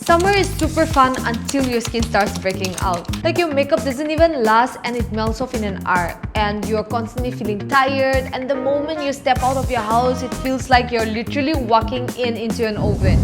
Summer is super fun until your skin starts breaking out. Like your makeup doesn't even last and it melts off in an hour. And you're constantly feeling tired, and the moment you step out of your house, it feels like you're literally walking into an oven.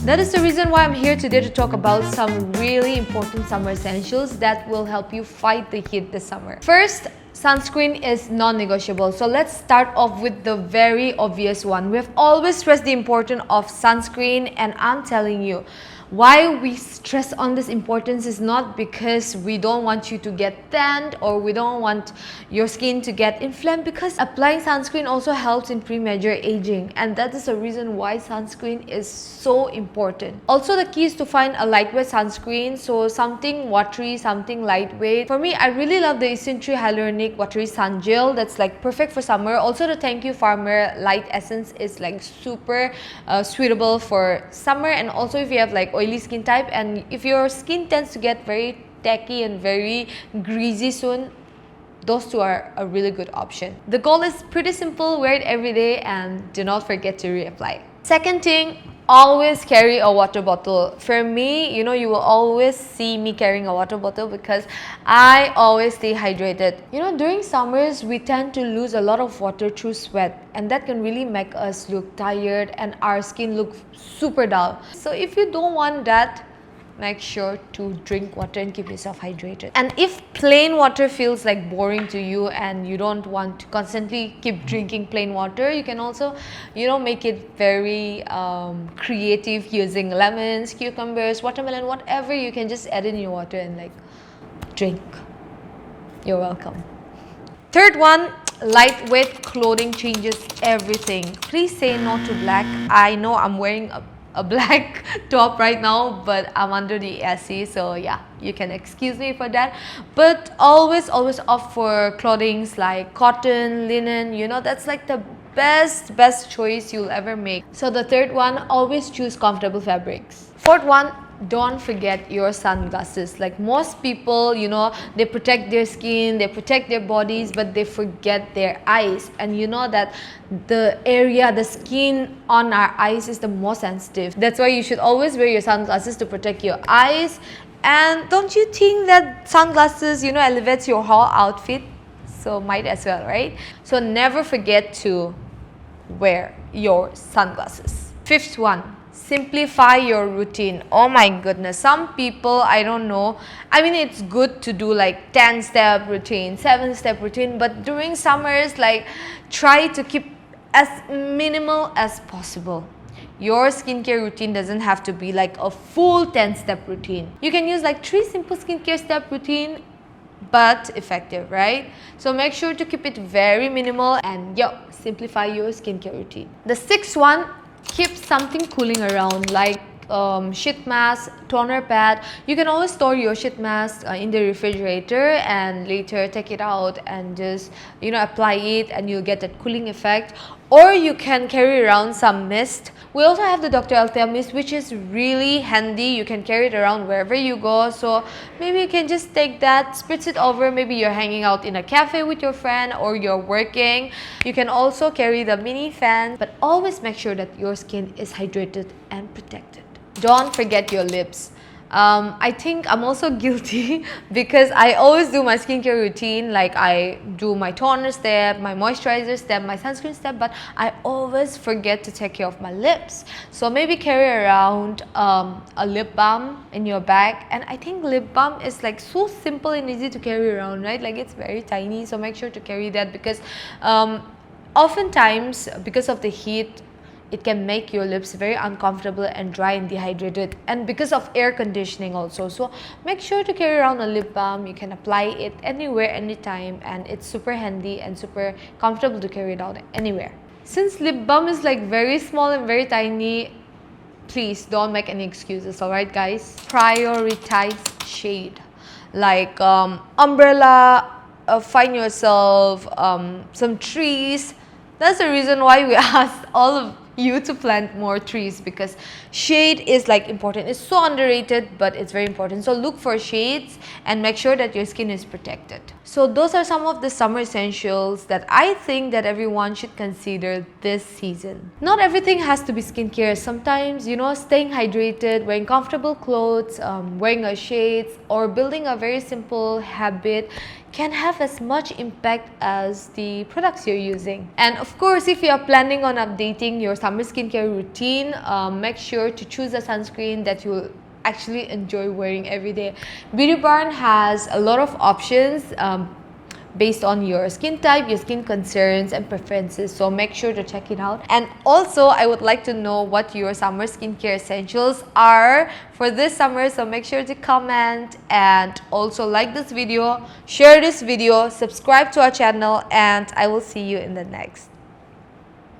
That is the reason why I'm here today to talk about some really important summer essentials that will help you fight the heat this summer. First, sunscreen is non-negotiable. So let's start off with the very obvious one. We have always stressed the importance of sunscreen, and I'm telling you, why we stress on this importance is not because we don't want you to get tanned or we don't want your skin to get inflamed, because applying sunscreen also helps in premature aging, and that is the reason why sunscreen is so important. Also, the key is to find a lightweight sunscreen, so something watery, something lightweight. For me, I really love the Isntree Hyaluronic Watery Sun Gel. That's like perfect for summer. Also, the Thank You Farmer Light Essence is like super suitable for summer, and also if you have like oily skin type and if your skin tends to get very tacky and very greasy soon, those two are a really good option. The goal is pretty simple: wear it every day and do not forget to reapply. Second thing, always carry a water bottle. For me, you will always see me carrying a water bottle because I always stay hydrated. During summers, we tend to lose a lot of water through sweat, and that can really make us look tired and our skin look super dull. So if you don't want that, make sure to drink water and keep yourself hydrated. And if plain water feels like boring to you and you don't want to constantly keep drinking plain water, you can also make it very creative using lemons, cucumbers, watermelon, whatever. You can just add in your water and like drink. You're welcome. Third one, lightweight clothing changes everything. Please say no to black. I know I'm wearing a black top right now, but I'm under the AC, so yeah, you can excuse me for that. But always opt for clothings like cotton, linen. That's like the best choice you'll ever make. So the third one, always choose comfortable fabrics. Fourth one, don't forget your sunglasses. Like most people, they protect their skin, they protect their bodies, but they forget their eyes. And that the skin on our eyes is the most sensitive. That's why you should always wear your sunglasses to protect your eyes. And don't you think that sunglasses, elevates your whole outfit? So might as well, right? So never forget to wear your sunglasses. Fifth one, simplify your routine. Oh my goodness, some people, I don't know, it's good to do like 10-step routine, 7-step routine, but during summers, like, try to keep as minimal as possible. Your skincare routine doesn't have to be like a full 10-step routine. You can use like 3 simple skincare step routine, but effective, right? So make sure to keep it very minimal and simplify your skincare routine. The sixth one, keep something cooling around, like sheet mask, toner pad. You can always store your sheet mask in the refrigerator and later take it out and just apply it, and you'll get that cooling effect. Or you can carry around some mist. We also have the Dr. Althea mist, which is really handy. You can carry it around wherever you go. So maybe you can just take that, spritz it over. Maybe you're hanging out in a cafe with your friend or you're working. You can also carry the mini fan, but always make sure that your skin is hydrated and protected. Don't forget your lips. I think I'm also guilty because I always do my skincare routine, like I do my toner step, my moisturizer step, my sunscreen step, but I always forget to take care of my lips. So maybe carry around a lip balm in your bag, and I think lip balm is like so simple and easy to carry around, right? Like it's very tiny, so make sure to carry that because oftentimes because of the heat, it can make your lips very uncomfortable and dry and dehydrated, and because of air conditioning also. So make sure to carry around a lip balm. You can apply it anywhere, anytime, and it's super handy and super comfortable to carry it out anywhere. Since lip balm is like very small and very tiny, please don't make any excuses, alright guys? Prioritize shade. Like umbrella, find yourself some trees. That's the reason why we asked all of you to plant more trees, because shade is like important. It's so underrated, but it's very important. So look for shades and make sure that your skin is protected. So those are some of the summer essentials that I think that everyone should consider this season. Not everything has to be skincare. Sometimes, staying hydrated, wearing comfortable clothes, wearing a shades, or building a very simple habit can have as much impact as the products you're using. And of course, if you're planning on updating your summer skincare routine, make sure to choose a sunscreen that you'll actually enjoy wearing every day. Beauty Barn has a lot of options based on your skin type, your skin concerns and preferences, so make sure to check it out. And also, I would like to know what your summer skincare essentials are for this summer, so make sure to comment and also like this video, share this video, subscribe to our channel, and I will see you in the next.